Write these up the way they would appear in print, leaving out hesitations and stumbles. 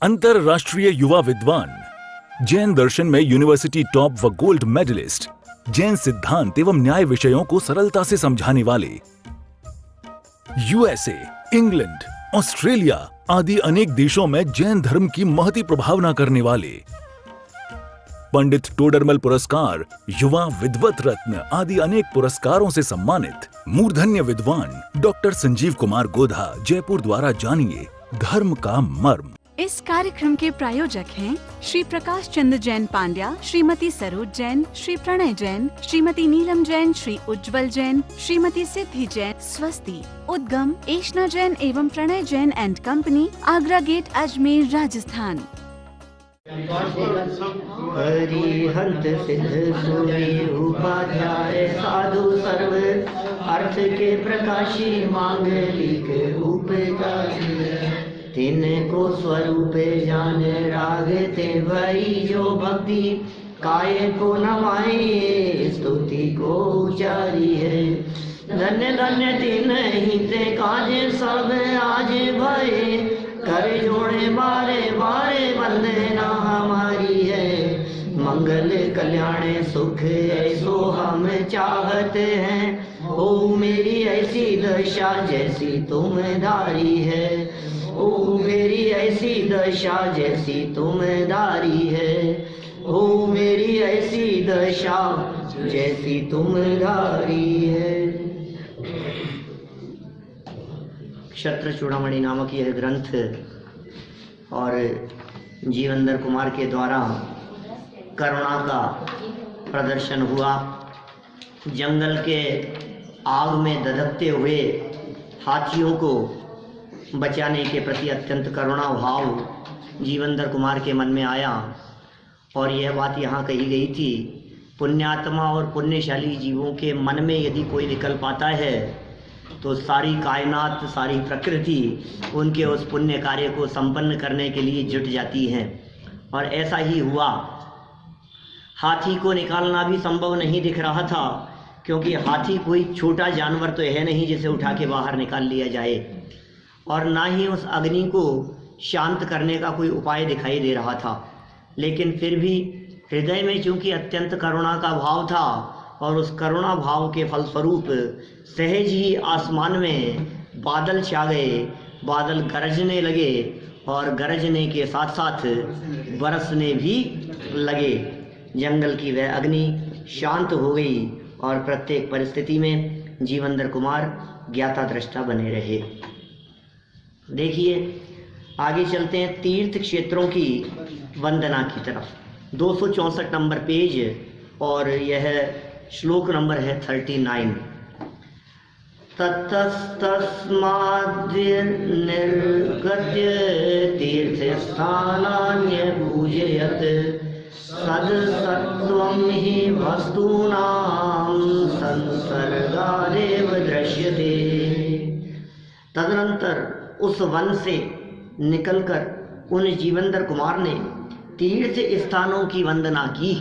अंतरराष्ट्रीय युवा विद्वान, जैन दर्शन में यूनिवर्सिटी टॉप व गोल्ड मेडलिस्ट, जैन सिद्धांत एवं न्याय विषयों को सरलता से समझाने वाले, यूएसए, इंग्लैंड, ऑस्ट्रेलिया आदि अनेक देशों में जैन धर्म की महती प्रभावना करने वाले, पंडित टोडरमल पुरस्कार, युवा विद्वत रत्न आदि अनेक पुरस्कारों से सम्मानित मूर्धन्य विद्वान डॉक्टर संजीव कुमार गोधा जयपुर द्वारा जानिए धर्म का मर्म। इस कार्यक्रम के प्रायोजक हैं श्री प्रकाश चंद्र जैन पांड्या, श्रीमती सरोज जैन, श्री प्रणय जैन, श्रीमती नीलम जैन, श्री उज्जवल जैन, श्रीमती सिद्धि जैन, स्वस्ति, उद्गम, एशना जैन एवं Pranay Jain and company, Agra gate, Ajmer, Rajasthan. Harihant Siddh Surya Upadhyay साधु सर्व अर्थ के प्रकाशी मांगलिक उपकारी, तिनको स्वरूप जान रागते भई जो भक्ति, काय को नवाए स्तुति को उचारी है। धन्य धन्य तीन ही ते काज सब आज भये, कर जोड़े बारे बारे वंदना हमारी है। मंगल कल्याण सुख ऐसो हम चाहते हैं, ओ मेरी ऐसी दशा जैसी तुम धारी है, ओ मेरी ऐसी दशा जैसी तुम धारी है, ओ मेरी ऐसी दशा जैसी तुम धारी है। क्षत्र चूड़ामणि नामक यह ग्रंथ और जीवंदर कुमार के द्वारा करुणा का प्रदर्शन हुआ। जंगल के आग में दधकते हुए हाथियों को बचाने के प्रति अत्यंत करुणा भाव जीवंदर कुमार के मन में आया और यह बात यहाँ कही गई थी, पुण्यात्मा और पुण्यशाली जीवों के मन में यदि कोई विकल्प आता है तो सारी कायनात, सारी प्रकृति उनके उस पुण्य कार्य को संपन्न करने के लिए जुट जाती है। और ऐसा ही हुआ। हाथी को निकालना भी संभव नहीं दिख रहा था, क्योंकि हाथी कोई छोटा जानवर तो है नहीं जिसे उठा के बाहर निकाल लिया जाए, और ना ही उस अग्नि को शांत करने का कोई उपाय दिखाई दे रहा था। लेकिन फिर भी हृदय में चूंकि अत्यंत करुणा का भाव था और उस करुणा भाव के फलस्वरूप सहज ही आसमान में बादल छा गए, बादल गरजने लगे और गरजने के साथ साथ बरसने भी लगे। जंगल की वह अग्नि शांत हो गई और प्रत्येक परिस्थिति में जीवंदर कुमार ज्ञाता दृष्टा बने रहे। देखिए आगे चलते हैं तीर्थ क्षेत्रों की वंदना की तरफ। 264 नंबर पेज और यह श्लोक नंबर है 39। ततस्तस्माद्य निर्गत्य तीर्थस्थानान्य पूजयत् सद्सत्त्वं हि वस्तूनां संसर्गादेव दृश्यते। तदनंतर उस वन से निकलकर उन जीवंदर कुमार ने तीर्थ स्थानों की वंदना की।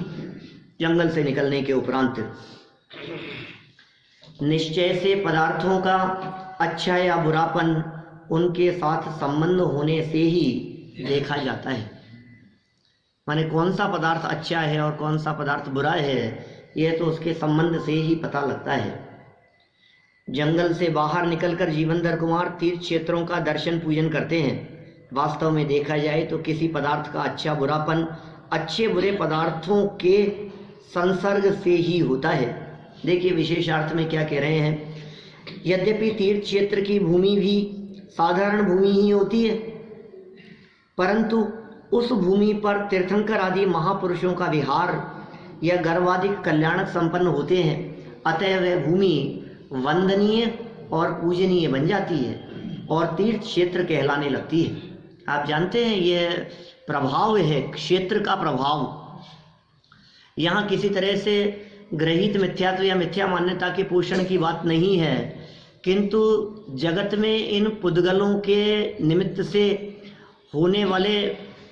जंगल से निकलने के उपरांत निश्चय से पदार्थों का अच्छा या बुरापन उनके साथ संबंध होने से ही देखा जाता है। माने कौन सा पदार्थ अच्छा है और कौन सा पदार्थ बुरा है, यह तो उसके संबंध से ही पता लगता है। जंगल से बाहर निकलकर जीवंदर कुमार तीर्थ क्षेत्रों का दर्शन पूजन करते हैं। वास्तव में देखा जाए तो किसी पदार्थ का अच्छा बुरापन अच्छे बुरे पदार्थों के संसर्ग से ही होता है। देखिए विशेषार्थ में क्या कह रहे हैं। यद्यपि तीर्थ क्षेत्र की भूमि भी साधारण भूमि ही होती है, परंतु उस भूमि पर तीर्थंकर आदि महापुरुषों का विहार या गर्वाधिक कल्याणक संपन्न होते हैं। अतः वह भूमि वंदनीय और पूजनीय बन जाती है और तीर्थ क्षेत्र कहलाने लगती है। आप जानते हैं यह प्रभाव है क्षेत्र का प्रभाव। यहाँ किसी तरह से ग्रहित मिथ्यात्व या मिथ्या मान्यता के पोषण की बात नहीं है, किंतु जगत में इन पुद्गलों के निमित्त से होने वाले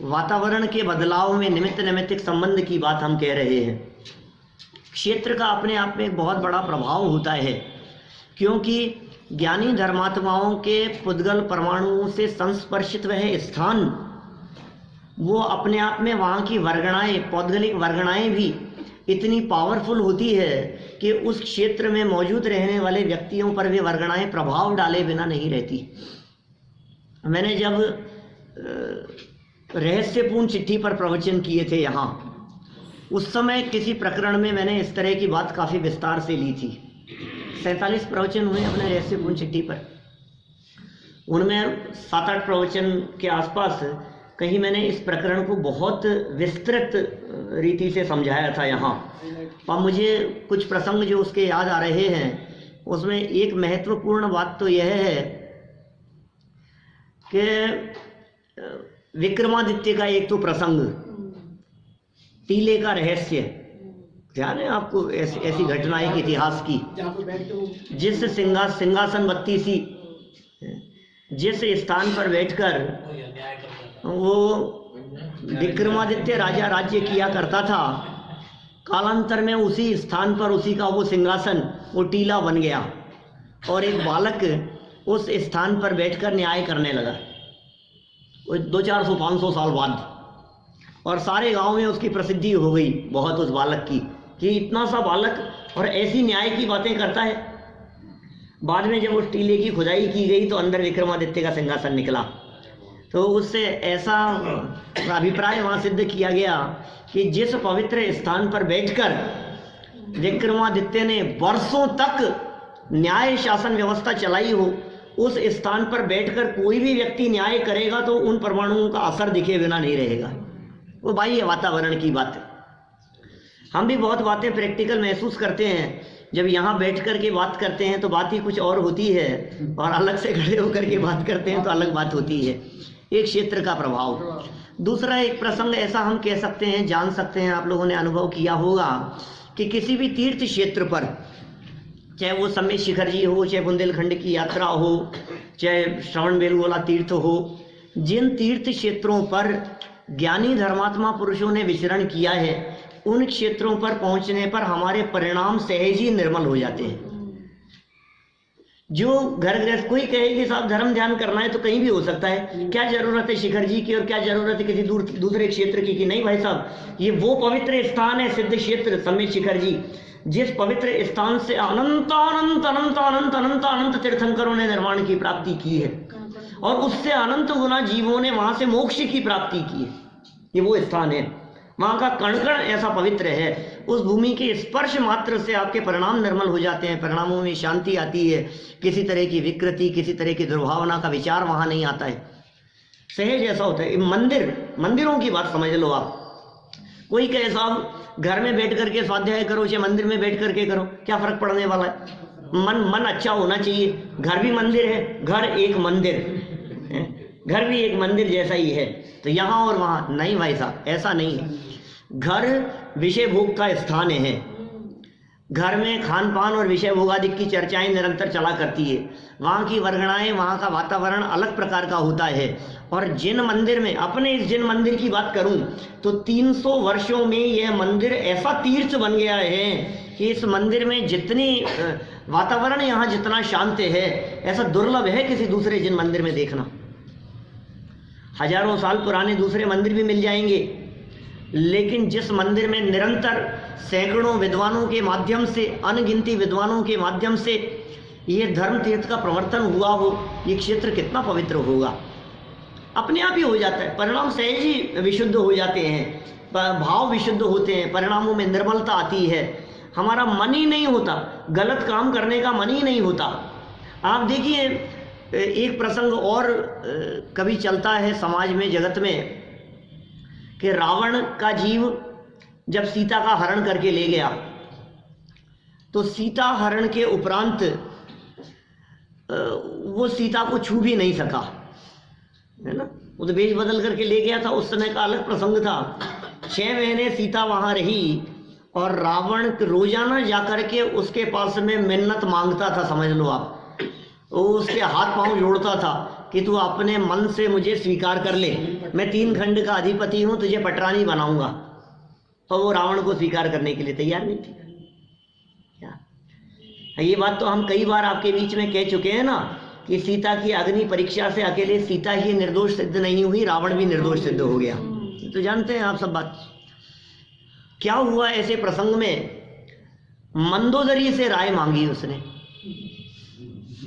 वातावरण के बदलाव में निमित्त नैमित्तिक संबंध की बात हम कह रहे हैं। क्षेत्र का अपने आप में एक बहुत बड़ा प्रभाव होता है, क्योंकि ज्ञानी धर्मात्माओं के पुद्गल परमाणुओं से संस्पर्शित वह स्थान वो अपने आप में वहाँ की वर्गणाएं, पौद्गलिक वर्गणाएं भी इतनी पावरफुल होती है कि उस क्षेत्र में मौजूद रहने वाले व्यक्तियों पर वे वर्गणाएं प्रभाव डाले बिना नहीं रहती। मैंने जब रहस्यपूर्ण चिट्ठी पर प्रवचन किए थे यहाँ, उस समय किसी प्रकरण में मैंने इस तरह की बात काफ़ी विस्तार से ली थी। 47 प्रवचन हुए अपने रहस्यपूर्ण चिट्ठी पर। उनमें 7-8 प्रवचन के आसपास कहीं मैंने इस प्रकरण को बहुत विस्तृत रीति से समझाया था यहाँ। और मुझे कुछ प्रसंग जो उसके याद आ रहे हैं, उसमें एक महत्वपूर्ण बात तो यह है कि विक्रमादित्य का एक तो प्रसंग, टीले का रहस्य, ध्यान है आपको ऐसी घटनाएं के इतिहास की, जिस सिंहासन बत्ती सी, जिस स्थान पर बैठकर वो विक्रमादित्य राजा राज्य किया करता था, कालांतर में उसी स्थान पर उसी का वो सिंहासन, वो टीला बन गया और एक बालक उस स्थान पर बैठकर न्याय करने लगा। 200-400-500 साल बाद, और सारे गांव में उसकी प्रसिद्धि हो गई बहुत उस बालक की, कि इतना सा बालक और ऐसी न्याय की बातें करता है। बाद में जब उस टीले की खुदाई की गई तो अंदर विक्रमादित्य का सिंहासन निकला। तो उससे ऐसा अभिप्राय वहाँ सिद्ध किया गया कि जिस पवित्र स्थान पर बैठकर विक्रमादित्य ने वर्षों तक न्याय शासन व्यवस्था चलाई हो, उस स्थान पर बैठकर कोई भी व्यक्ति न्याय करेगा तो उन परमाणुओं का असर दिखे बिना नहीं रहेगा। वो बाह्य वातावरण की बात है। हम भी बहुत बातें प्रैक्टिकल महसूस करते हैं, जब यहाँ बैठ कर के बात करते हैं तो बात ही कुछ और होती है, और अलग से खड़े होकर के बात करते हैं तो अलग बात होती है। एक क्षेत्र का प्रभाव। दूसरा एक प्रसंग ऐसा हम कह सकते हैं, जान सकते हैं, आप लोगों ने अनुभव किया होगा कि किसी भी तीर्थ क्षेत्र पर, चाहे वो सम्मेद शिखर जी हो, चाहे बुंदेलखंड की यात्रा हो, चाहे श्रवण बेलगोला तीर्थ हो, जिन तीर्थ क्षेत्रों पर ज्ञानी धर्मात्मा पुरुषों ने विचरण किया है, उन क्षेत्रों पर पहुंचने पर हमारे परिणाम सहज ही निर्मल हो जाते हैं। जो घर गृहस्थ, कोई कहे कि साहब धर्म ध्यान करना है तो कहीं भी हो सकता है, क्या जरूरत है शिखर जी की और क्या जरूरत है किसी दूसरे क्षेत्र की? कि नहीं भाई साहब, ये वो पवित्र स्थान है, सिद्ध क्षेत्र सम्मेद शिखर जी, जिस पवित्र स्थान से अनंत अनंत अनंत अनंत अनंत अनंत तीर्थंकरों ने निर्माण की प्राप्ति की है, और उससे अनंत गुना जीवों ने वहां से मोक्ष की प्राप्ति की है। ये वो स्थान है, वहाँ का कण कण ऐसा पवित्र है। उस भूमि के स्पर्श मात्र से आपके परिणाम निर्मल हो जाते हैं, परिणामों में शांति आती है, किसी तरह की विकृति, किसी तरह की दुर्भावना का विचार वहाँ नहीं आता है, सहज ऐसा होता है। मंदिरों की बात समझ लो आप। कोई कहे साहब घर में बैठ करके स्वाध्याय करो, चाहे मंदिर में बैठ करके करो, क्या फर्क पड़ने वाला है? मन अच्छा होना चाहिए। घर भी मंदिर है, घर एक मंदिर है, घर भी एक मंदिर जैसा ही है। तो यहाँ और वहाँ नहीं भाई साहब, ऐसा नहीं है। घर विषय भोग का स्थान है, घर में खान पान और विषय भोगादि की चर्चाएं निरंतर चला करती है। वहाँ की वर्गणाएं, वहाँ का वातावरण अलग प्रकार का होता है। और जिन मंदिर में, अपने इस जिन मंदिर की बात करूं तो 300 वर्षों में यह मंदिर ऐसा तीर्थ बन गया है कि इस मंदिर में जितनी वातावरण यहाँ जितना शांत है, ऐसा दुर्लभ है किसी दूसरे जिन मंदिर में देखना। हजारों साल पुराने दूसरे मंदिर भी मिल जाएंगे, लेकिन जिस मंदिर में निरंतर सैकड़ों विद्वानों के माध्यम से, अनगिनती विद्वानों के माध्यम से ये धर्म तीर्थ का प्रवर्तन हुआ हो, ये क्षेत्र कितना पवित्र होगा। अपने आप ही हो जाता है, परिणाम सहज ही विशुद्ध हो जाते हैं, भाव विशुद्ध होते हैं, परिणामों में निर्मलता आती है। हमारा मन ही नहीं होता, गलत काम करने का मन ही नहीं होता। आप देखिए एक प्रसंग और कभी चलता है समाज में, जगत में, कि रावण का जीव जब सीता का हरण करके ले गया तो सीता हरण के उपरांत वो सीता को छू भी नहीं सका, है ना। वो तो वेश बदल करके ले गया था, उस समय का अलग प्रसंग था। 6 महीने सीता वहां रही और रावण रोजाना जाकर के उसके पास में मिन्नत मांगता था, समझ लो आप। वो उसके हाथ पांव जोड़ता था कि तू अपने मन से मुझे स्वीकार कर ले, मैं 3 खंड का अधिपति हूं, तुझे पटरानी बनाऊंगा। और वो रावण को स्वीकार करने के लिए तैयार नहीं थी। ये बात तो हम कई बार आपके बीच में कह चुके हैं ना, कि सीता की अग्नि परीक्षा से अकेले सीता ही निर्दोष सिद्ध नहीं हुई, रावण भी निर्दोष सिद्ध हो गया। तो जानते हैं आप सब बात। क्या हुआ ऐसे प्रसंग में, मंदोदरी से राय मांगी उसने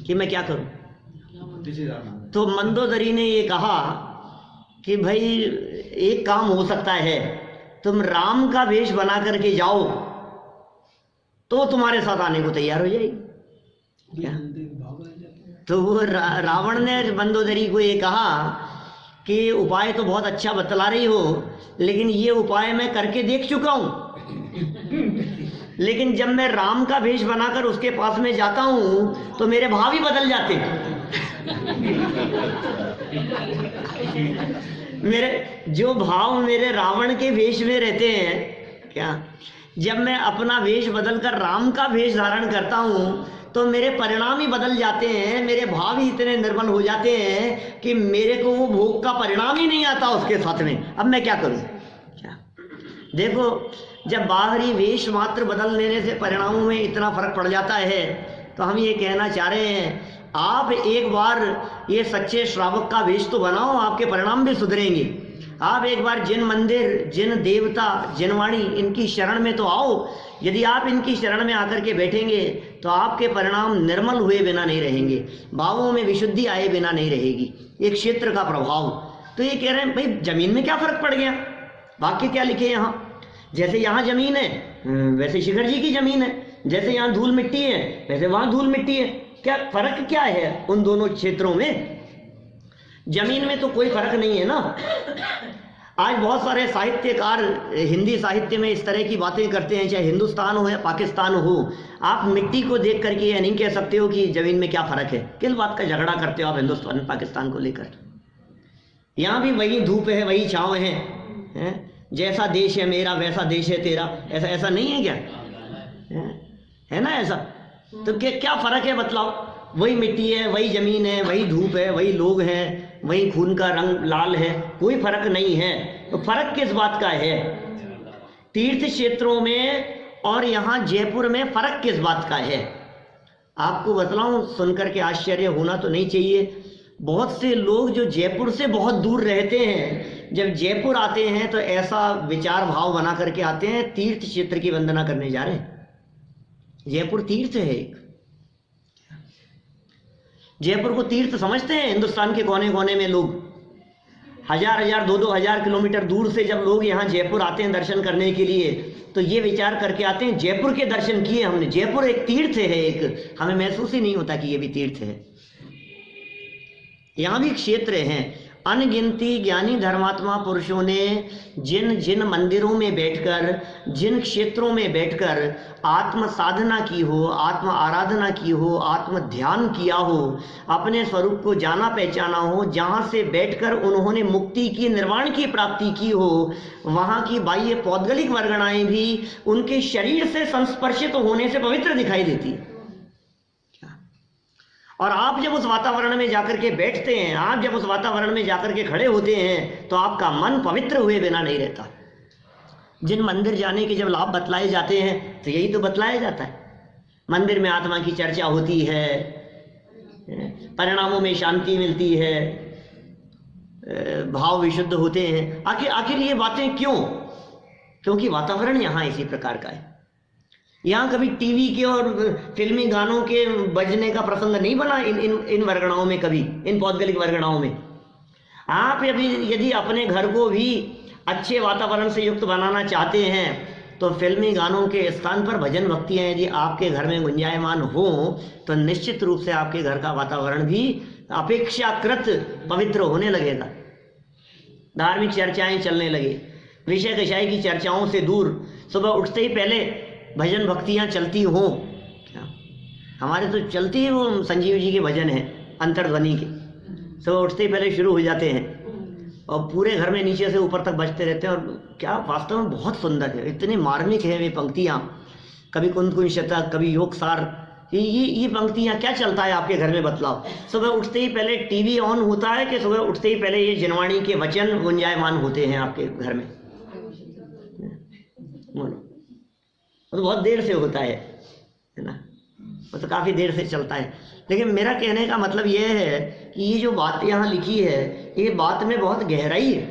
कि मैं क्या करूं। तो मंदोदरी ने ये कहा कि भाई एक काम हो सकता है, तुम राम का वेश बना करके जाओ तो तुम्हारे साथ आने को तैयार हो जाएगी। क्या? तो वो रावण ने मंदोदरी को ये कहा कि उपाय तो बहुत अच्छा बतला रही हो, लेकिन ये उपाय मैं करके देख चुका हूं। लेकिन जब मैं राम का वेश बनाकर उसके पास में जाता हूं तो मेरे भाव ही बदल जाते हैं। मेरे जो भाव मेरे रावण के वेश में रहते हैं, क्या, जब मैं अपना वेश बदलकर राम का वेश धारण करता हूं तो मेरे परिणाम ही बदल जाते हैं, मेरे भाव ही इतने निर्मल हो जाते हैं कि मेरे को वो भोग का परिणाम ही नहीं आता उसके साथ में। अब मैं क्या करूं? क्या देखो, जब बाहरी वेश मात्र बदल लेने से परिणामों में इतना फर्क पड़ जाता है, तो हम ये कहना चाह रहे हैं आप एक बार ये सच्चे श्रावक का वेश तो बनाओ, आपके परिणाम भी सुधरेंगे। आप एक बार जिन मंदिर, जिन देवता, जिन वाणी, इनकी शरण में तो आओ। यदि आप इनकी शरण में आकर के बैठेंगे तो आपके परिणाम निर्मल हुए बिना नहीं रहेंगे, भावों में विशुद्धि आए बिना नहीं रहेगी, एक क्षेत्र का प्रभाव। तो ये कह रहे हैं भाई जमीन में क्या फर्क पड़ गया, वाक्य क्या लिखे यहाँ, जैसे यहाँ जमीन है वैसे शिखर जी की जमीन है, जैसे यहाँ धूल मिट्टी है वैसे वहां धूल मिट्टी है। क्या फर्क क्या है उन दोनों क्षेत्रों में? जमीन में तो कोई फर्क नहीं है ना। आज बहुत सारे साहित्यकार हिंदी साहित्य में इस तरह की बातें करते हैं, चाहे हिंदुस्तान हो या पाकिस्तान हो। आप मिट्टी को देख करके यह नहीं कह सकते हो कि जमीन में क्या फर्क है। किस बात का झगड़ा करते हो आप हिंदुस्तान पाकिस्तान को लेकर? यहाँ भी वही धूप है, वही छांव है, जैसा देश है मेरा वैसा देश है तेरा, ऐसा नहीं है क्या? है ना ऐसा? तो क्या फर्क है बतलाओ? वही मिट्टी है, वही जमीन है, वही धूप है, वही लोग हैं, वही खून का रंग लाल है, कोई फर्क नहीं है। तो फर्क किस बात का है? तीर्थ क्षेत्रों में और यहाँ जयपुर में फर्क किस बात का है? आपको बतलाऊं, सुनकर के आश्चर्य होना तो नहीं चाहिए। बहुत से लोग जो जयपुर से बहुत दूर रहते हैं, जब जयपुर आते हैं तो ऐसा विचार भाव बना करके आते हैं तीर्थ क्षेत्र की वंदना करने जा रहे हैं। जयपुर तीर्थ है एक। जयपुर को तीर्थ समझते हैं हिंदुस्तान के कोने कोने में लोग। हजार 2,000 किलोमीटर दूर से जब लोग यहाँ जयपुर आते हैं दर्शन करने के लिए, तो ये विचार करके आते हैं जयपुर के दर्शन किए हमने, जयपुर एक तीर्थ है एक। हमें महसूस ही नहीं होता कि ये भी तीर्थ है। यहाँ भी क्षेत्र हैं। अनगिनती ज्ञानी धर्मात्मा पुरुषों ने जिन जिन मंदिरों में बैठकर, जिन क्षेत्रों में बैठकर आत्म साधना की हो, आत्म आराधना की हो, आत्म ध्यान किया हो, अपने स्वरूप को जाना पहचाना हो, जहाँ से बैठकर उन्होंने मुक्ति की, निर्वाण की प्राप्ति की हो, वहाँ की बाह्य पौद्गलिक वर्गणाएं भी उनके शरीर से संस्पर्शित होने से पवित्र दिखाई देती है। और आप जब उस वातावरण में जाकर के बैठते हैं, आप जब उस वातावरण में जाकर के खड़े होते हैं, तो आपका मन पवित्र हुए बिना नहीं रहता। जिन मंदिर जाने के जब लाभ बतलाए जाते हैं तो यही तो बतलाया जाता है। मंदिर में आत्मा की चर्चा होती है, परिणामों में शांति मिलती है, भाव विशुद्ध होते हैं। आखिर ये बातें क्यों? क्योंकि वातावरण यहाँ इसी प्रकार का है। यहाँ कभी टीवी के और फिल्मी गानों के बजने का प्रसंग नहीं बना इन वर्गणाओं में, कभी इन पौद्गलिक वर्गणाओं में। आप यदि अपने घर को भी अच्छे वातावरण से युक्त बनाना चाहते हैं तो फिल्मी गानों के स्थान पर भजन भक्तियाँ यदि आपके घर में गुंजायमान हो तो निश्चित रूप से आपके घर का वातावरण भी अपेक्षाकृत पवित्र होने लगेगा। धार्मिक चर्चाएं चलने लगे, विषय कषाय की चर्चाओं से दूर सुबह उठते ही पहले भजन भक्तियाँ चलती हो। हमारे तो चलती है, वो संजीव जी के भजन हैं अंतर्ध्वनि के, सुबह उठते ही पहले शुरू हो जाते हैं और पूरे घर में नीचे से ऊपर तक बजते रहते हैं। और क्या वास्तव में बहुत सुंदर है, इतनी मार्मिक है वे पंक्तियाँ। कभी कुंद शतक, कभी योगसार, ये पंक्तियाँ क्या चलता है आपके घर में बतलाओ। सुबह उठते ही पहले टीवी ऑन होता है कि सुबह उठते ही पहले ये जिनवाणी के वचन गुंजायमान होते हैं आपके घर में? तो बहुत देर से होता है ना, वो तो काफ़ी देर से चलता है। लेकिन मेरा कहने का मतलब ये है कि ये जो बात यहाँ लिखी है, ये बात में बहुत गहराई है,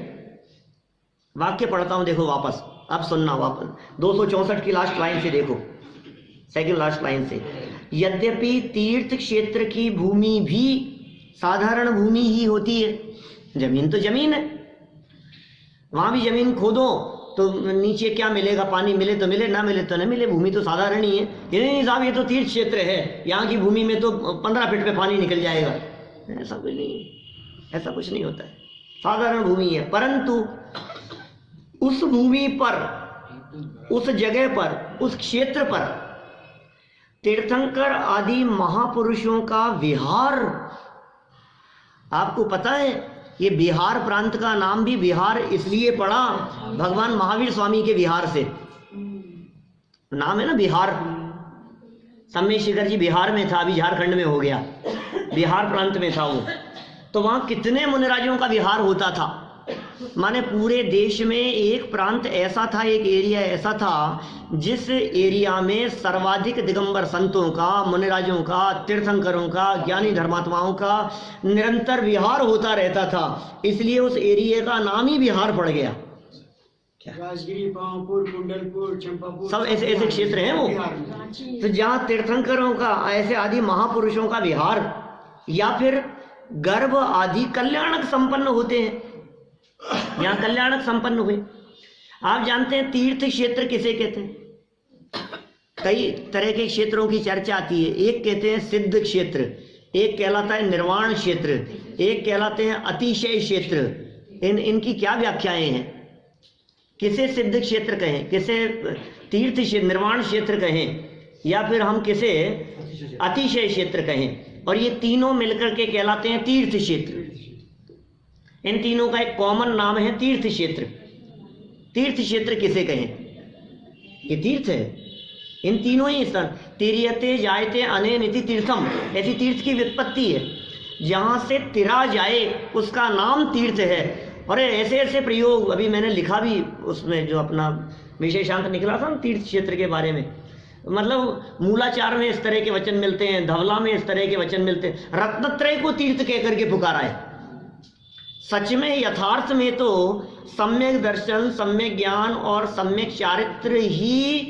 वाक्य पढ़ता हूं, देखो वापस, अब सुनना वापस 264 की लास्ट लाइन से देखो, सेकंड लास्ट लाइन से। यद्यपि तीर्थ क्षेत्र की भूमि भी साधारण भूमि ही होती है, जमीन तो जमीन है, वहां भी जमीन खोदो तो नीचे क्या मिलेगा, पानी मिले तो मिले, ना मिले तो न मिले, भूमि तो साधारण ही है। ये नहीं साहब ये तो तीर्थ क्षेत्र है, यहाँ की भूमि में तो 15 फीट पे पानी निकल जाएगा, ऐसा कुछ नहीं, ऐसा कुछ नहीं होता है, साधारण भूमि है। परंतु उस भूमि पर, उस जगह पर, उस क्षेत्र पर तीर्थंकर आदि महापुरुषों का विहार, आपको पता है ये बिहार प्रांत का नाम भी बिहार इसलिए पड़ा भगवान महावीर स्वामी के विहार से, नाम है ना बिहार। सम्मेद शिखर जी बिहार में था, अभी झारखंड में हो गया, बिहार प्रांत में था वो, तो वहां कितने मुनिराजों का विहार होता था, माने पूरे देश में एक प्रांत ऐसा था, एक एरिया ऐसा था जिस एरिया में सर्वाधिक दिगंबर संतों का, मुनिराजों का, तीर्थंकरों का, ज्ञानी धर्मात्माओं का निरंतर विहार होता रहता था, इसलिए उस एरिया का नाम ही बिहार पड़ गया। राजगिरी, पावापुर, कुंडलपुर, चंपापुर, सब ऐसे ऐसे क्षेत्र हैं वो, तो जहाँ तीर्थंकरों का, ऐसे आदि महापुरुषों का विहार या फिर गर्भ आदि कल्याणक संपन्न होते हैं, यहाँ कल्याणक संपन्न हुए। आप जानते हैं तीर्थ क्षेत्र किसे कहते हैं? कई तरह के क्षेत्रों की चर्चा आती है। एक कहते हैं सिद्ध क्षेत्र, एक कहलाता है निर्वाण क्षेत्र, एक कहलाते हैं अतिशय क्षेत्र। इनकी क्या व्याख्याएं हैं? किसे सिद्ध क्षेत्र कहें, किसे तीर्थ क्षेत्र, निर्वाण क्षेत्र कहें, या फिर हम किसे अतिशय क्षेत्र कहें, और ये तीनों मिलकर के कहलाते हैं तीर्थ क्षेत्र। इन तीनों का एक कॉमन नाम है तीर्थ क्षेत्र। तीर्थ क्षेत्र किसे कहें? ये तीर्थ है, इन तीनों ही स्थान, तीर्यते जायते अनेन इति तीर्थम, ऐसी तीर्थ की व्युत्पत्ति है, जहां से तिरा जाए उसका नाम तीर्थ है। और ऐसे ऐसे प्रयोग अभी मैंने लिखा भी, उसमें जो अपना विशेषांक निकला था ना तीर्थ क्षेत्र के बारे में, मतलब मूलाचार में इस तरह के वचन मिलते हैं, धवला में इस तरह के वचन मिलते हैं, रत्नत्रय को तीर्थ कहकर के पुकारा है। सच में यथार्थ में तो सम्यक दर्शन, सम्यक ज्ञान और सम्यक चारित्र ही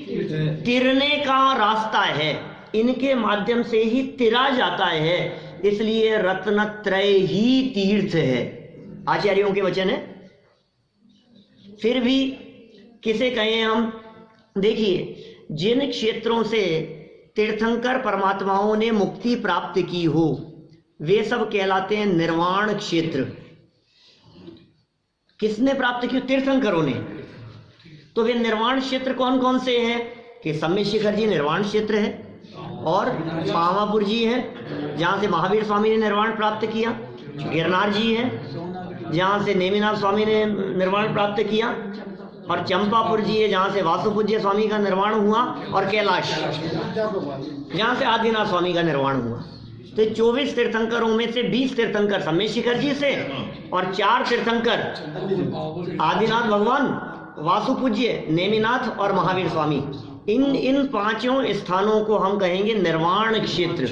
तिरने का रास्ता है, इनके माध्यम से ही तिरा जाता है, इसलिए रत्नत्रय ही तीर्थ है। आचार्यों के वचन है। फिर भी किसे कहें हम? देखिए, जिन क्षेत्रों से तीर्थंकर परमात्माओं ने मुक्ति प्राप्त की हो वे सब कहलाते हैं निर्वाण क्षेत्र। किसने प्राप्त की? तीर्थंकरों ने। तो वे निर्वाण क्षेत्र कौन कौन से हैं? कि सम्मेद शिखर जी निर्वाण क्षेत्र है, और पावापुर जी है जहाँ से महावीर स्वामी ने निर्वाण प्राप्त किया, गिरनार जी है जहाँ से नेमिनाथ स्वामी ने निर्वाण प्राप्त किया, और चंपापुर जी है जहाँ से वासुपूज्य स्वामी का निर्वाण हुआ, और कैलाश जहाँ से आदिनाथ स्वामी का निर्वाण हुआ। तो 24 तीर्थंकरों में से 20 तीर्थंकर सम्मेद शिखर जी से, और 4 तीर्थंकर आदिनाथ भगवान, वासुपूज्य, नेमिनाथ और महावीर स्वामी। इन पांचों स्थानों को हम कहेंगे निर्वाण क्षेत्र।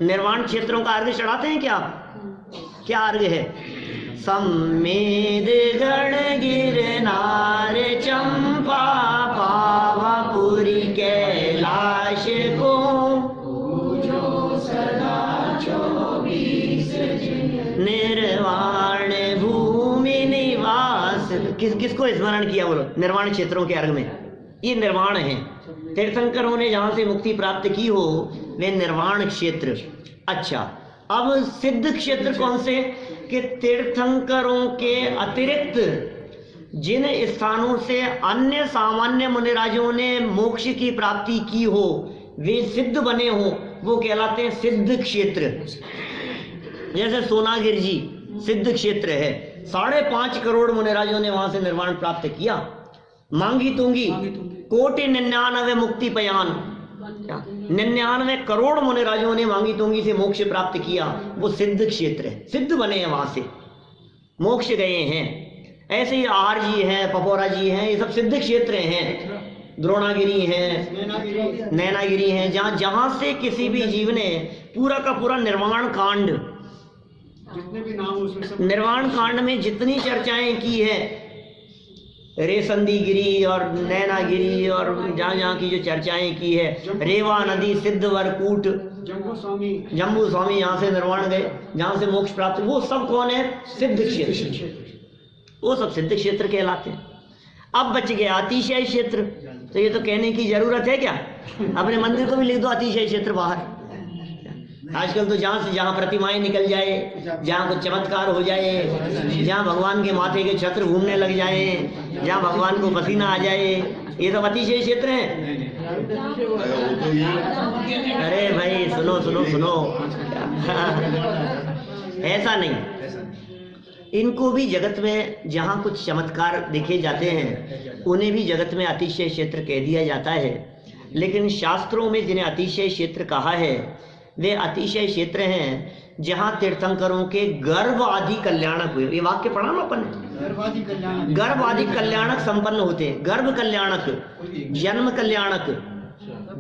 निर्वाण क्षेत्रों का अर्घ्य चढ़ाते हैं क्या? क्या अर्घ्य है? सम्मेद गण गिरनार चंपा पावापुरी कैलाश को निर्वाण भूमि निवास। किसको स्मरण किया? बोलो, निर्वाण क्षेत्रों के अर्घ में ये निर्वाण है। तीर्थंकरों ने जहां से मुक्ति प्राप्त की हो वे निर्वाण क्षेत्र। अच्छा, अब सिद्ध क्षेत्र कौन से? कि तीर्थंकरों के अतिरिक्त जिन स्थानों से अन्य सामान्य मुनिराजों ने मोक्ष की प्राप्ति की हो, वे सिद्ध बने हो, वो कहलाते हैं सिद्ध क्षेत्र। जैसे सोनागिर जी सिद्ध क्षेत्र है, 5.5 करोड़ मुनिराजों ने वहां से निर्वाण प्राप्त किया। मांगी तुंगी 1,99 मुक्ति पयान, 99 करोड़ मुनिराजों ने मांगी तुंगी से मोक्ष प्राप्त किया, वो सिद्ध क्षेत्र है, सिद्ध बने हैं, वहां से मोक्ष गए हैं। ऐसे ही आहार जी हैं, पपोरा जी हैं, ये सब सिद्ध क्षेत्र हैं। द्रोणागिरी हैं, नैनागिरी हैं, जहां से किसी भी जीव ने पूरा का पूरा निर्वाण कांड जितने भी नाम उसमें सब निर्वाण कांड में जितनी चर्चाएं की है, रेसंदी गिरी और नैनागिरी और जहाँ जहाँ की जो चर्चाएं की है, रेवा नदी, सिद्धवरकूट, जम्बू स्वामी यहाँ से निर्वाण गए, जहाँ से मोक्ष प्राप्त, वो सब कौन है? सिद्ध क्षेत्र, वो सब सिद्ध क्षेत्र कहलाते हैं। अब बच गया अतिशय क्षेत्र, तो ये तो कहने की जरूरत है क्या? अपने मंदिर को भी लिख दो अतिशय क्षेत्र बाहर। आजकल तो जहाँ से जहाँ प्रतिमाएं निकल जाए, जहाँ कुछ चमत्कार हो जाए, जहाँ भगवान के माथे के छत्र घूमने लग जाए, जहाँ भगवान को पसीना आ जाए, ये सब अतिशय क्षेत्र हैं। अरे भाई सुनो सुनो सुनो, ऐसा नहीं। इनको भी जगत में जहाँ कुछ चमत्कार देखे जाते हैं, उन्हें भी जगत में अतिशय क्षेत्र कह दिया जाता है। लेकिन शास्त्रों में जिन्हें अतिशय क्षेत्र कहा है, वे अतिशय क्षेत्र हैं जहाँ तीर्थंकरों के गर्भ आदि कल्याणक हुए। ये वाक्य पढ़ा ना अपन, गर्भ आदि कल्याणक संपन्न होते हैं। गर्भ कल्याणक, जन्म कल्याणक,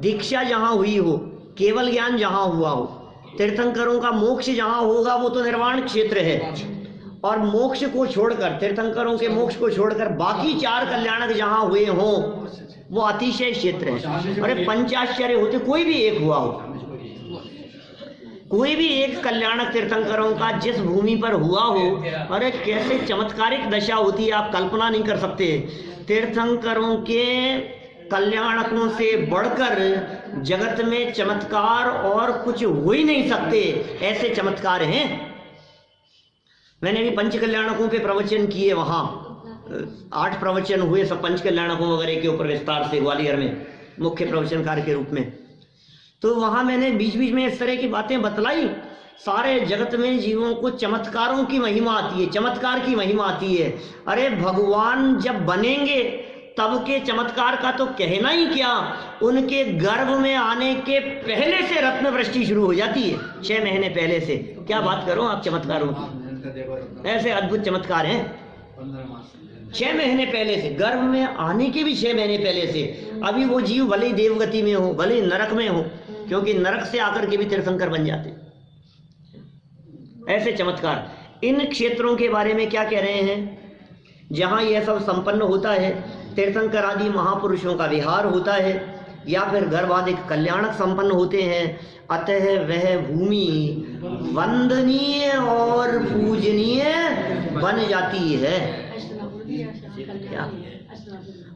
दीक्षा जहाँ हुई हो, केवल ज्ञान जहाँ हुआ हो, तीर्थंकरों का मोक्ष जहाँ होगा वो तो निर्वाण क्षेत्र है। और मोक्ष को छोड़कर, तीर्थंकरों के मोक्ष को छोड़कर बाकी चार कल्याणक जहाँ हुए हों वो अतिशय क्षेत्र है। अरे पंचाश्चर्य होते, कोई भी एक हुआ हो, कोई भी एक कल्याणक तीर्थंकरों का जिस भूमि पर हुआ हो, अरे कैसे चमत्कारिक दशा होती है, आप कल्पना नहीं कर सकते। तीर्थंकरों के कल्याणकों से बढ़कर जगत में चमत्कार और कुछ हो ही नहीं सकते, ऐसे चमत्कार हैं। मैंने भी पंच कल्याणकों पे प्रवचन किए, वहाँ 8 प्रवचन हुए, सब पंच कल्याणकों वगैरह के ऊपर विस्तार से ग्वालियर में मुख्य प्रवचनकार के रूप में। तो वहाँ मैंने बीच बीच में इस तरह की बातें बतलाई। सारे जगत में जीवों को चमत्कारों की महिमा आती है, चमत्कार की महिमा आती है। अरे भगवान जब बनेंगे तब के चमत्कार का तो कहना ही क्या, उनके गर्भ में आने के पहले से रत्न वृष्टि शुरू हो जाती है, 6 महीने पहले से। क्या बात करो आप चमत्कारों की, ऐसे अद्भुत चमत्कार हैं। 6 महीने पहले से, गर्भ में आने के भी 6 महीने पहले से। अभी वो जीव भले ही देवगति में हो, भले ही नरक में हो, क्योंकि नरक से आकर के भी तीर्थंकर बन जाते, ऐसे चमत्कार। इन क्षेत्रों के बारे में क्या कह रहे हैं? जहां यह सब संपन्न होता है, तीर्थंकर आदि महापुरुषों का विहार होता है, या फिर गर्भाधिक कल्याणक संपन्न होते हैं, अतः वह भूमि वंदनीय और पूजनीय बन जाती है। क्या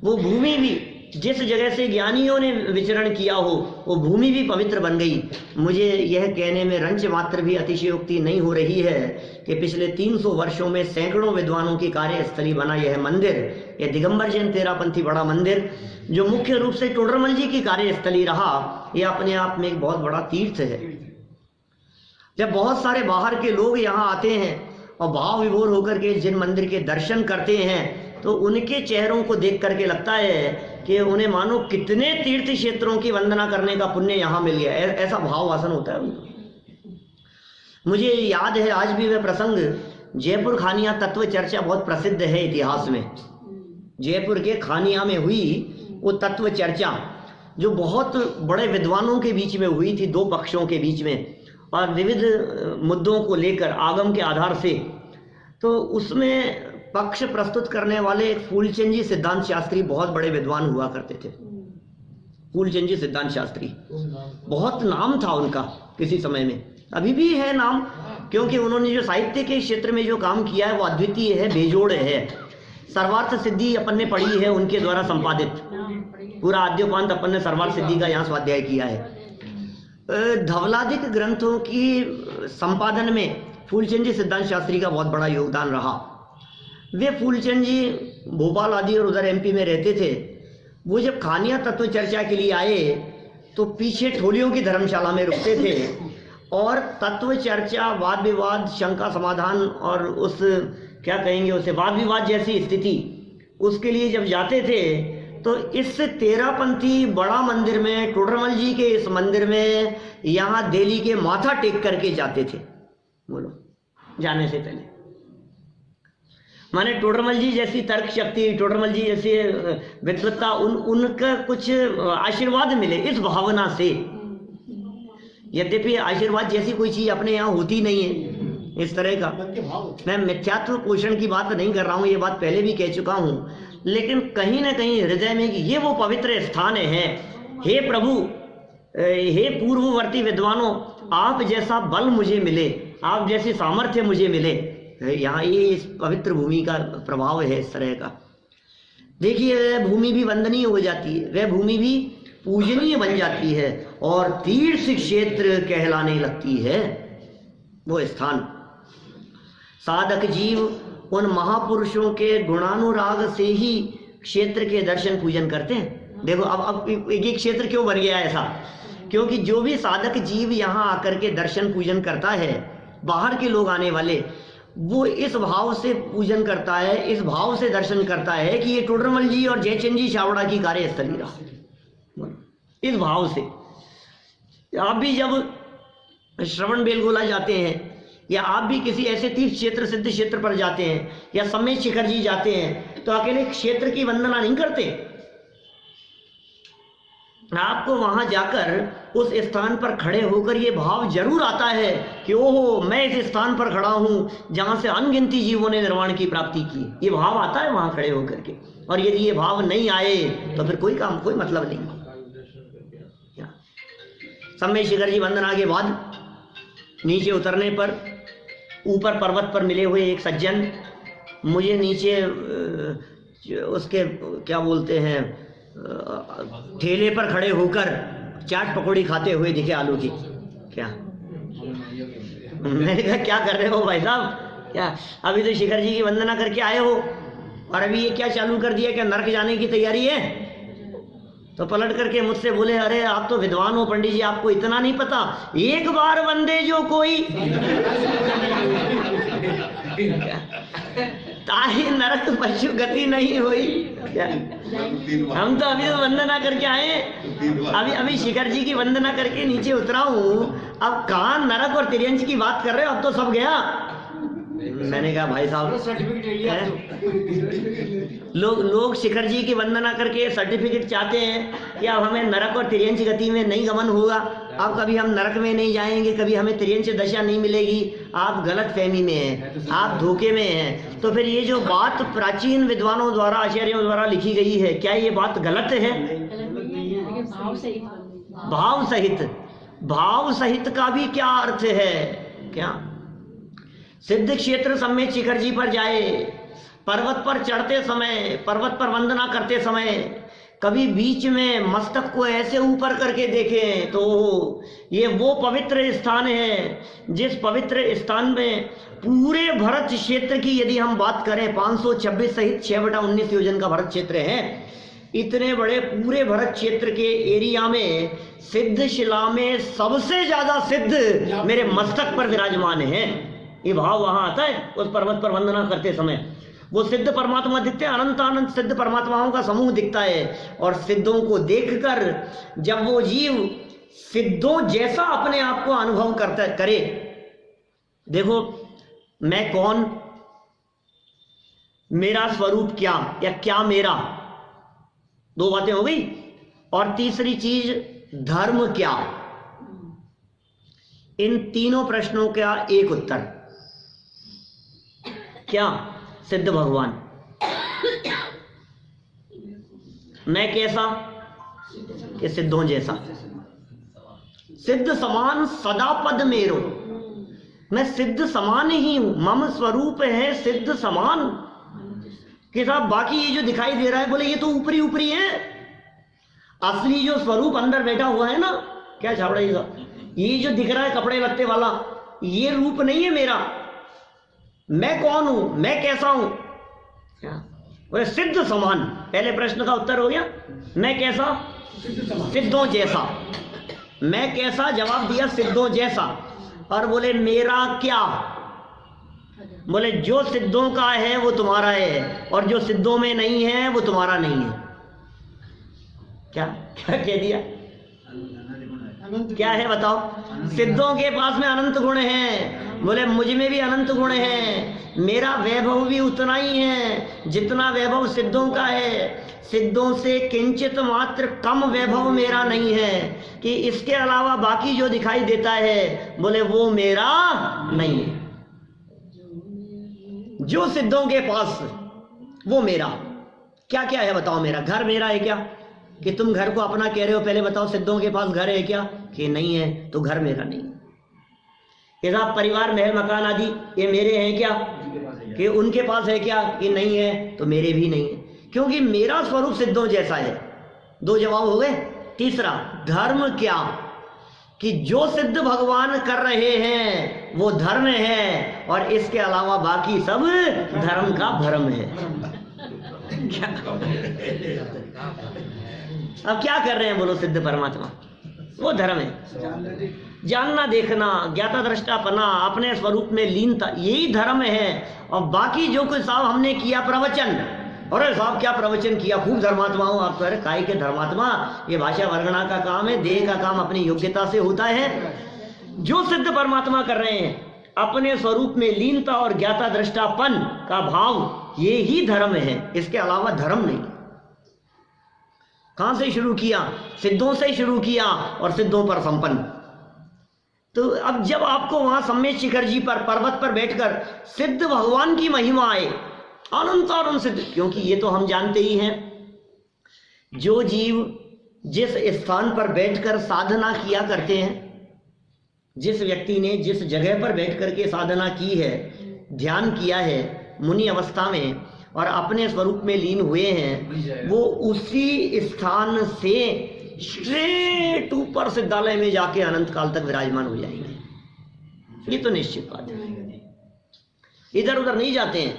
वो भूमि भी, जिस जगह से ज्ञानियों ने विचरण किया हो, वो भूमि भी पवित्र बन गई। मुझे यह कहने में रंच मात्र भी अतिशयोक्ति नहीं हो रही है कि पिछले 300 वर्षों में सैकड़ों विद्वानों की कार्यस्थली बना यह मंदिर, यह दिगंबर जैन तेरापंथी बड़ा मंदिर, जो मुख्य रूप से टोडरमल जी की कार्यस्थली रहा, यह अपने आप में एक बहुत बड़ा तीर्थ है। जब बहुत सारे बाहर के लोग यहाँ आते हैं और भाव विभोर होकर के जिन मंदिर के दर्शन करते हैं, तो उनके चेहरों को देख करके लगता है कि उन्हें मानो कितने तीर्थ क्षेत्रों की वंदना करने का पुण्य यहाँ मिल गया, ऐसा भाव वासन होता है उनको। मुझे याद है आज भी वह प्रसंग, जयपुर खानिया तत्व चर्चा बहुत प्रसिद्ध है इतिहास में। जयपुर के खानिया में हुई वो तत्व चर्चा, जो बहुत बड़े विद्वानों के बीच में हुई थी, 2 पक्षों के बीच में, और विविध मुद्दों को लेकर आगम के आधार से। तो उसमें पक्ष प्रस्तुत करने वाले फूलचंद जी सिद्धांत शास्त्री बहुत बड़े विद्वान हुआ करते थे। फूलचंद जी सिद्धांत शास्त्री, बहुत नाम था उनका किसी समय में, अभी भी है नाम, क्योंकि उन्होंने जो साहित्य के क्षेत्र में जो काम किया है वो अद्वितीय है, बेजोड़ है। सर्वार्थ सिद्धि अपन ने पढ़ी है उनके द्वारा संपादित, पूरा आद्योपांत अपन ने सर्वार्थ सिद्धि का यहाँ स्वाध्याय किया है। धवलादिक ग्रंथों की संपादन में फूलचंद जी सिद्धांत शास्त्री का बहुत बड़ा योगदान रहा। वे फूलचंद जी भोपाल आदि और उधर एमपी में रहते थे। वो जब खानिया तत्व चर्चा के लिए आए तो पीछे ठोलियों की धर्मशाला में रुकते थे, और तत्व चर्चा, वाद विवाद, शंका समाधान और उस क्या कहेंगे उसे वाद विवाद जैसी स्थिति, उसके लिए जब जाते थे तो इस तेरापंथी बड़ा मंदिर में, टोडरमल जी के इस मंदिर में, यहाँ दिल्ली के माथा टेक करके जाते थे। बोलो, जाने से पहले माने टोडरमल जी जैसी तर्क शक्ति, टोडरमल जी जैसी विद्वत्ता, उनका कुछ आशीर्वाद मिले इस भावना से। यद्यपि आशीर्वाद जैसी कोई चीज अपने यहाँ होती नहीं है, इस तरह का। मन के भाव। मैं मिथ्यात्व पोषण की बात नहीं कर रहा हूँ, ये बात पहले भी कह चुका हूँ, लेकिन कहीं ना कहीं हृदय में कि ये वो पवित्र स्थान है। हे प्रभु, हे पूर्ववर्ती विद्वानों, आप जैसा बल मुझे मिले, आप जैसी सामर्थ्य मुझे मिले। यहाँ ये इस पवित्र भूमि का प्रभाव है इस तरह का। देखिए, वह भूमि भी वंदनीय हो जाती है, वह भूमि भी पूजनीय बन जाती है और तीर्थ क्षेत्र कहलाने लगती है वो स्थान। साधक जीव उन महापुरुषों के गुणानुराग से ही क्षेत्र के दर्शन पूजन करते हैं। देखो अब एक क्षेत्र क्यों बन गया ऐसा, क्योंकि जो भी साधक जीव यहाँ आकर के दर्शन पूजन करता है, बाहर के लोग आने वाले, वो इस भाव से पूजन करता है, इस भाव से दर्शन करता है कि ये टोडरमल जी और जयचंद जी छावड़ा की कार्यस्थली रहा। इस भाव से आप भी जब श्रवण बेलगोला जाते हैं, या आप भी किसी ऐसे तीर्थ क्षेत्र, सिद्ध क्षेत्र पर जाते हैं, या समेत शिखर जी जाते हैं, तो अकेले क्षेत्र की वंदना नहीं करते। आपको वहां जाकर उस स्थान पर खड़े होकर ये भाव जरूर आता है कि ओहो, मैं इस स्थान पर खड़ा हूं जहां से अनगिनती जीवों ने निर्वाण की प्राप्ति की। ये भाव आता है वहां खड़े होकर के। और यदि ये भाव नहीं आए तो फिर कोई काम, कोई मतलब नहीं। समेत शिखर जी वंदना के बाद नीचे उतरने पर ऊपर पर्वत पर मिले हुए एक सज्जन मुझे नीचे उसके क्या बोलते हैं ठेले पर खड़े होकर चाट पकौड़ी खाते हुए दिखे, आलू की। क्या मैंने कहा क्या कर रहे हो भाई साहब, क्या अभी तो शिखर जी की वंदना करके आए हो और अभी ये क्या चालू कर दिया, क्या नरक जाने की तैयारी है? तो पलट करके मुझसे बोले, अरे आप तो विद्वान हो पंडित जी, आपको इतना नहीं पता, एक बार वंदे जो कोई ताही नरक पशु गति नहीं हुई। हम तो अभी तो वंदना करके आए, अभी शिखर जी की वंदना करके नीचे उतरा हूँ, अब कहाँ नरक और तिर्यंच की बात कर रहे हो, अब तो सब गया। मैंने कहा भाई साहब, लोग शिखर जी की वंदना करके सर्टिफिकेट चाहते हैं कि अब हमें नरक और तिर्यंच गति में नहीं गमन होगा, अब कभी हम नरक में नहीं जाएंगे, कभी हमें तिर्यंच दशा नहीं मिलेगी। आप गलत फहमी में हैं, आप धोखे में हैं। तो फिर ये जो बात प्राचीन विद्वानों द्वारा, आचार्यों द्वारा लिखी गई है, क्या ये बात गलत है? भाव सहित का भी क्या अर्थ है? क्या सिद्ध क्षेत्र समेत शिखर जी पर जाए, पर्वत पर चढ़ते समय, पर्वत पर वंदना करते समय कभी बीच में मस्तक को ऐसे ऊपर करके देखें तो ये वो पवित्र स्थान है जिस पवित्र स्थान में पूरे भरत क्षेत्र की यदि हम बात करें, 526 सहित 6/19 योजन का भरत क्षेत्र है। इतने बड़े पूरे भरत क्षेत्र के एरिया में सिद्ध शिला में सबसे ज्यादा सिद्ध मेरे मस्तक पर विराजमान है। ये भाव वहां आता है उस पर्वत पर वंदना करते समय। वो सिद्ध परमात्मा दिखते हैं, अनंत अनंत सिद्ध परमात्माओं का समूह दिखता है। और सिद्धों को देखकर जब वो जीव सिद्धों जैसा अपने आप को अनुभव करे, देखो मैं कौन, मेरा स्वरूप क्या, या क्या मेरा, दो बातें हो गई। और तीसरी चीज धर्म क्या, इन तीनों प्रश्नों का एक उत्तर, क्या सिद्ध भगवान, मैं कैसा कि सिद्धों जैसा, सिद्ध समान सदा पद मेरो, मैं सिद्ध समान ही हूं, मम स्वरूप है सिद्ध समान। कि साहब बाकी ये जो दिखाई दे रहा है, बोले ये तो ऊपरी ऊपरी है, असली जो स्वरूप अंदर बैठा हुआ है ना, क्या छावड़ा जी साहब, ये जो दिख रहा है कपड़े लत्ते वाला, ये रूप नहीं है मेरा। मैं कौन हूं, मैं कैसा हूं? बोले सिद्ध समान। पहले प्रश्न का उत्तर हो गया, मैं कैसा, सिद्धों जैसा। मैं कैसा, जवाब दिया सिद्धों जैसा। और बोले मेरा क्या, बोले जो सिद्धों का है वो तुम्हारा है, और जो सिद्धों में नहीं है वो तुम्हारा नहीं है। क्या क्या कह दिया, क्या है बताओ? सिद्धों के पास में अनंत गुण हैं, बोले मुझ में भी अनंत गुण हैं, मेरा वैभव भी उतना ही है जितना वैभव सिद्धों का है। सिद्धों से किंचित मात्र कम वैभव मेरा नहीं है कि इसके अलावा बाकी जो दिखाई देता है, बोले वो मेरा नहीं है। जो सिद्धों के पास वो मेरा। क्या क्या है बताओ? मेरा घर मेरा है क्या? कि तुम घर को अपना कह रहे हो, पहले बताओ सिद्धों के पास घर है क्या? कि नहीं है, तो घर मेरा नहीं है। कि साहब परिवार महल मकान आदि ये मेरे हैं क्या? कि उनके पास है क्या? कि नहीं है, तो मेरे भी नहीं है, क्योंकि मेरा स्वरूप सिद्धों जैसा है। दो जवाब हो गए। तीसरा, धर्म क्या? कि जो सिद्ध भगवान कर रहे हैं वो धर्म है, और इसके अलावा बाकी सब धर्म का भ्रम है। क्या? अब क्या कर रहे हैं बोलो सिद्ध परमात्मा? वो धर्म है। जानना, देखना, ज्ञाता दृष्टापना, अपने स्वरूप में लीनता, यही धर्म है। और बाकी जो कुछ साहब हमने किया प्रवचन, अरे साहब क्या प्रवचन किया, खूब धर्मात्मा हो आप तो। अरे काय के धर्मात्मा? ये भाषा वर्णना का काम है, देह का काम अपनी योग्यता से होता है। जो सिद्ध परमात्मा कर रहे हैं अपने स्वरूप में लीनता और ज्ञाता दृष्टापन का भाव, ये ही धर्म है, इसके अलावा धर्म नहीं। कहां से शुरू किया? सिद्धों से शुरू किया और सिद्धों पर संपन्न। तो अब जब आपको वहां सम्मेद शिखर जी पर पर्वत पर बैठकर सिद्ध भगवान की महिमा आए, अनंत और सिद्ध, क्योंकि ये तो हम जानते ही हैं, जो जीव जिस स्थान पर बैठकर साधना किया करते हैं, जिस व्यक्ति ने जिस जगह पर बैठकर के साधना की है, ध्यान किया है मुनि अवस्था में और अपने स्वरूप में लीन हुए हैं, वो उसी स्थान से स्ट्रेट ऊपर सिद्धालय में जाके अनंत काल तक विराजमान हो जाएंगे। ये तो निश्चित बात है, इधर उधर नहीं जाते हैं।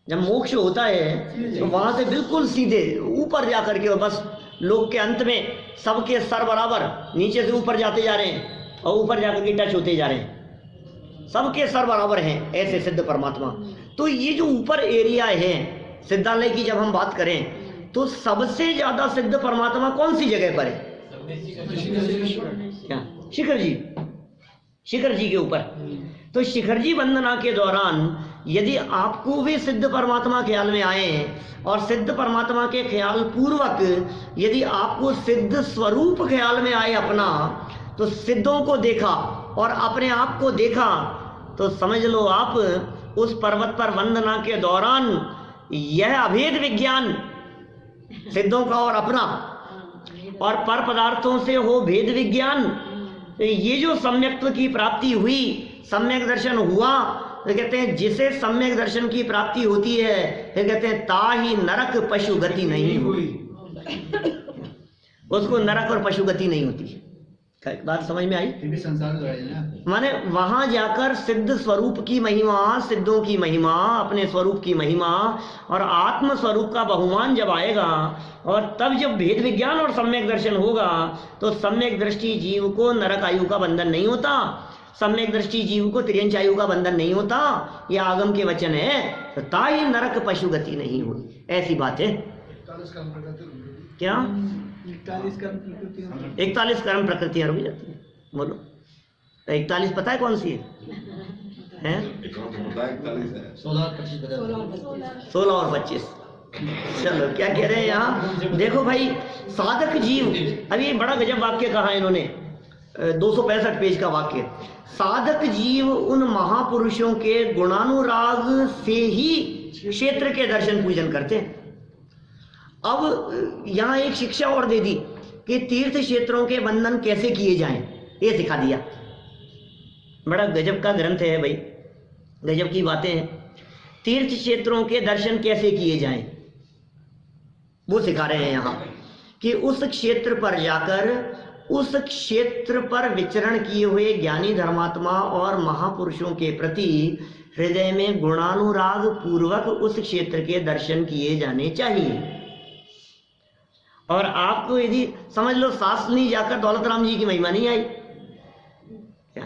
जब मोक्ष होता है तो वहां से बिल्कुल सीधे ऊपर जाकर के, और बस लोक के अंत में सबके सर बराबर नीचे से ऊपर जाते जा रहे हैं और ऊपर जाकर के टच होते जा रहे हैं, सबके सर बराबर हैं, ऐसे सिद्ध परमात्मा। तो ये जो ऊपर एरिया है सिद्धालय की, जब हम बात करें तो सबसे ज्यादा सिद्ध परमात्मा कौन सी जगह पर है? क्या? शिखर जी, शिखर जी के ऊपर। तो शिखर जी वंदना के दौरान यदि आपको वे सिद्ध परमात्मा ख्याल में आए और सिद्ध परमात्मा के ख्याल पूर्वक यदि आपको सिद्ध स्वरूप ख्याल में आए अपना, तो सिद्धों को देखा और अपने आप को देखा, तो समझ लो आप उस पर्वत पर वंदना के दौरान यह अभेद विज्ञान सिद्धों का और अपना, और पर पदार्थों से हो भेद विज्ञान, ये जो सम्यक्त्व की प्राप्ति हुई, सम्यक दर्शन हुआ, तो कहते हैं जिसे सम्यक दर्शन की प्राप्ति होती है, फिर कहते हैं ताही नरक पशु गति नहीं हुई। उसको नरक और पशु गति नहीं होती। बात समझ में आई? माने वहां जाकर सिद्ध स्वरूप की महिमा, सिद्धों की महिमा, अपने स्वरूप की महिमा और आत्म स्वरूप का बहुमान जब आएगा, और तब जब भेद विज्ञान और सम्यक दर्शन होगा, तो सम्यक दृष्टि जीव को नरक आयु का बंधन नहीं होता, सम्यक दृष्टि जीव को तिर्यंच आयु का बंधन नहीं होता। यह आगम के वचन है, तो ताई नरक पशु गति नहीं हुई, ऐसी बात है। क्या? 41 कर्म प्रकृतियां रुक जाती है। बोलो 41 पता है कौन सी है? 16 और 25। चलो क्या कह रहे हैं यहाँ देखो भाई, साधक जीव, अभी ये बड़ा गजब वाक्य कहा इन्होंने, 265 पेज का वाक्य। साधक जीव उन महापुरुषों के गुणानुराग से ही क्षेत्र के दर्शन पूजन करते हैं। अब यहाँ एक शिक्षा और दे दी कि तीर्थ क्षेत्रों के बंधन कैसे किए जाएं, ये सिखा दिया। बड़ा गजब का ग्रंथ है भाई, गजब की बातें हैं। तीर्थ क्षेत्रों के दर्शन कैसे किए जाएं वो सिखा रहे हैं यहाँ, कि उस क्षेत्र पर जाकर उस क्षेत्र पर विचरण किए हुए ज्ञानी धर्मात्मा और महापुरुषों के प्रति हृदय में गुणानुराग पूर्वक उस क्षेत्र के दर्शन किए जाने चाहिए। और आपको यदि समझ लो सास नहीं जाकर दौलत राम जी की महिमा नहीं आई क्या,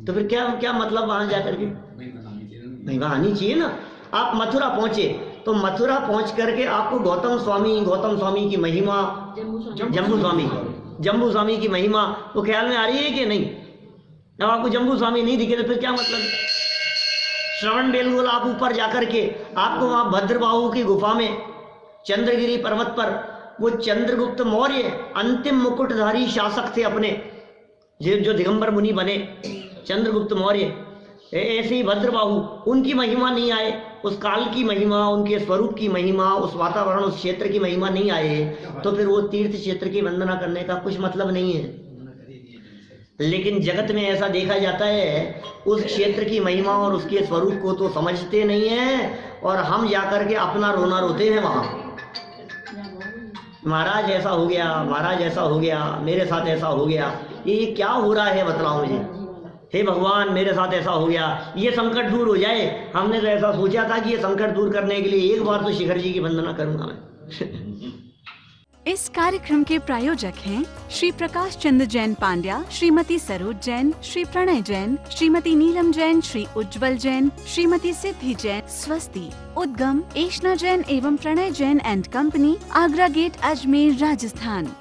तो फिर क्या क्या मतलब वहां जाकर के महिमा आनी चाहिए ना। आप मथुरा पहुंचे तो मथुरा पहुंच करके आपको गौतम स्वामी की महिमा, जम्बू स्वामी की महिमा तो ख्याल में आ रही है कि नहीं? अब आपको जम्बू स्वामी नहीं दिखे तो फिर क्या मतलब? श्रवण बेलगोल आप ऊपर जाकर के आपको वहां भद्रबाहु की गुफा में चंद्रगिरी पर्वत पर वो चंद्रगुप्त मौर्य अंतिम मुकुटधारी शासक थे अपने, जो दिगंबर मुनि बने चंद्रगुप्त मौर्य, ऐसे ही भद्रबाहु, उनकी महिमा नहीं आए, उस काल की महिमा, उनके स्वरूप की महिमा, उस वातावरण, उस क्षेत्र की महिमा नहीं आए, तो फिर वो तीर्थ क्षेत्र की वंदना करने का कुछ मतलब नहीं है। लेकिन जगत में ऐसा देखा जाता है, उस क्षेत्र की महिमा और उसके स्वरूप को तो समझते नहीं है, और हम जाकर के अपना रोना रोते हैं वहां। महाराज ऐसा हो गया, महाराज ऐसा हो गया, मेरे साथ ऐसा हो गया, ये क्या हो रहा है बतलाओ मुझे। हे भगवान, मेरे साथ ऐसा हो गया, ये संकट दूर हो जाए। हमने तो ऐसा सोचा था कि ये संकट दूर करने के लिए एक बार तो शिखर जी की वंदना करूंगा मैं। इस कार्यक्रम के प्रायोजक हैं श्री प्रकाश चंद्र जैन पांड्या, श्रीमती सरोज जैन, श्री प्रणय जैन, श्रीमती नीलम जैन, श्री उज्जवल जैन, श्रीमती सिद्धि जैन, स्वस्ति। उद्गम एशना जैन एवं Pranay Jain and company, Agra gate, Ajmer, Rajasthan.